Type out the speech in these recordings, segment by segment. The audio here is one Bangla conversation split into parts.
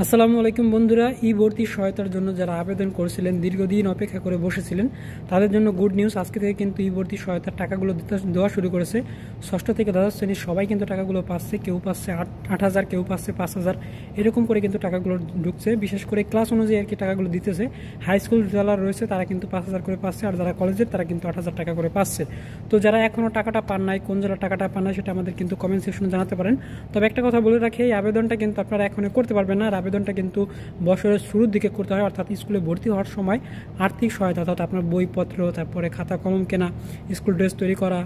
আসসালামু আলাইকুম বন্ধুরা, ই ভর্তি সহায়তার জন্য যারা আবেদন করেছিলেন, দীর্ঘদিন অপেক্ষা করে বসেছিলেন, তাদের জন্য গুড নিউজ। আজকে থেকে কিন্তু ই ভর্তি সহায়তার টাকাগুলো দেওয়া শুরু করেছে। ষষ্ঠ থেকে দ্বাদশ শ্রেণীর সবাই কিন্তু টাকাগুলো পাচ্ছে। কেউ পাচ্ছে 8,000, কেউ পাচ্ছে 5,000, এরকম করে কিন্তু টাকাগুলো ঢুকছে। বিশেষ করে ক্লাস অনুযায়ী আর কি টাকাগুলো দিতেছে। হাই স্কুল যারা রয়েছে তারা কিন্তু 5,000 করে পাচ্ছে, আর যারা কলেজের তারা কিন্তু 8,000 টাকা করে পাচ্ছে। তো যারা এখনও টাকাটা পান নাই, কোন যারা টাকাটা পান নাই, সেটা আমাদের কিন্তু কমেন্ট সেকশনে জানাতে পারেন। তবে একটা কথা বলে রাখি, এই আবেদনটা কিন্তু আপনারা এখনই করতে পারবেন না। আবেদনটা কিন্তু বছরের শুরুর দিকে করতে হয়, অর্থাৎ স্কুলে ভর্তি হওয়ার সময় আর্থিক সহায়তা, অর্থাৎ আপনার বইপত্র, তারপরে খাতা কলম কেনা, স্কুল ড্রেস তৈরি করা,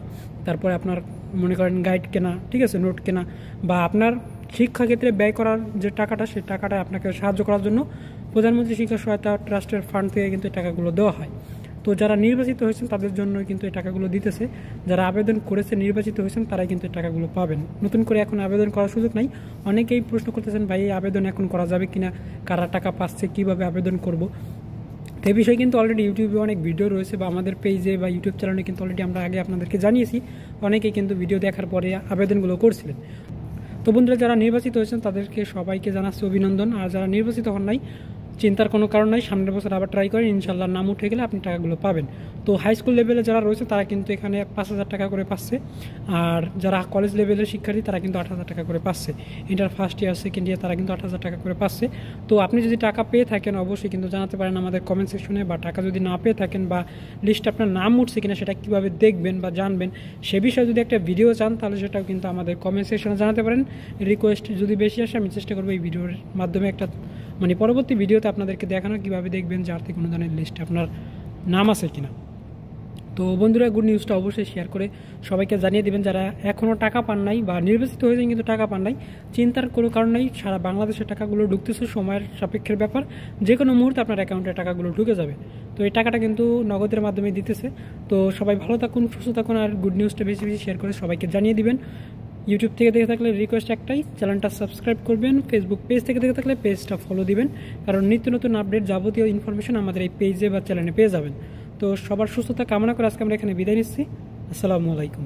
তারপরে আপনার মনে করেন গাইড কেনা, ঠিক আছে, নোট কেনা, বা আপনার শিক্ষাক্ষেত্রে ব্যয় করার যে টাকাটা, সেই টাকাটা আপনাকে সাহায্য করার জন্য প্রধানমন্ত্রী শিক্ষা সহায়তা ট্রাস্টের ফান্ড থেকে কিন্তু এই টাকাগুলো দেওয়া হয়। তো যারা নির্বাচিত হয়েছেন তাদের জন্য কিন্তু এই টাকাগুলো দিতেছে। যারা আবেদন করেছে, নির্বাচিত হয়েছেন, তারাই কিন্তু এই টাকাগুলো পাবেন। নতুন করে এখন আবেদন করার সুযোগ নাই। অনেকেই প্রশ্ন করতেছেন, ভাই এই আবেদন এখন করা যাবে কিনা, কারা টাকা পাচ্ছে, কিভাবে আবেদন করব। তো এই বিষয়ে কিন্তু অলরেডি ইউটিউবে অনেক ভিডিও রয়েছে, বা আমাদের পেজে বা ইউটিউব চ্যানেলে কিন্তু অলরেডি আমরা আগে আপনাদেরকে জানিয়েছি। অনেকেই কিন্তু ভিডিও দেখার পরে আবেদনগুলো করছিলেন। তো বন্ধুরা, যারা নির্বাচিত হয়েছেন তাদেরকে সবাইকে জানাচ্ছি অভিনন্দন। আর যারা নির্বাচিত হন নাই, চিন্তার কোনো কারণ নাই, সামনের বছর আবার ট্রাই করেন, ইনশাল্লাহ নাম উঠে গেলে আপনি টাকাগুলো পাবেন। তো হাই স্কুল লেভেলে যারা রয়েছে তারা কিন্তু এখানে 5,000 টাকা করে পাচ্ছে, আর যারা কলেজ লেভেলের শিক্ষার্থী তারা কিন্তু 8,000 টাকা করে পাচ্ছে। Inter first year, second year তারা কিন্তু 8,000 টাকা করে পাচ্ছে। তো আপনি যদি টাকা পেয়ে থাকেন অবশ্যই কিন্তু জানাতে পারেন আমাদের কমেন্ট সেকশনে, বা টাকা যদি না পেয়ে থাকেন বা লিস্টে আপনার নাম উঠছে কিনা সেটা কীভাবে দেখবেন বা জানবেন, সে বিষয়ে যদি একটা ভিডিও চান তাহলে সেটাও কিন্তু আমাদের কমেন্ট সেকশনে জানাতে পারেন। রিকোয়েস্ট যদি বেশি আসে আমি চেষ্টা করবো এই ভিডিওর মাধ্যমে একটা পরবর্তী ভিডিওতে আপনাদেরকে দেখানো কীভাবে দেখবেন যে আর্থিক অনুদানের লিস্টে আপনার নাম আছে কিনা। তো বন্ধুরা, গুড নিউজটা অবশ্যই শেয়ার করে সবাইকে জানিয়ে দেবেন। যারা এখনও টাকা পান নাই বা নির্বাচিত হয়েছেন কিন্তু টাকা পান নাই, চিন্তার কোনো কারণ নেই। সারা বাংলাদেশের টাকাগুলো ঢুকতেছে, সময়ের সাপেক্ষের ব্যাপার। যে কোনো মুহূর্তে আপনার অ্যাকাউন্টে টাকাগুলো ঢুকে যাবে। তো এই টাকাটা কিন্তু নগদের মাধ্যমে দিতেছে। তো সবাই ভালো থাকুন, সুস্থ থাকুন, আর গুড নিউজটা বেশি বেশি শেয়ার করে সবাইকে জানিয়ে দিবেন। ইউটিউব থেকে দেখে থাকলে রিকোয়েস্ট একটাই, চ্যানেলটা সাবস্ক্রাইব করবেন। ফেসবুক পেজ থেকে দেখে থাকলে পেজটা ফলো দিবেন, কারণ নিত্য নতুন আপডেট, যাবতীয় ইনফরমেশন আমাদের এই পেজে বা চ্যানেলে পেয়ে যাবেন। তো সবার সুস্থতা কামনা করে আজকে আমরা এখানে বিদায় নিচ্ছি। আসসালামু আলাইকুম।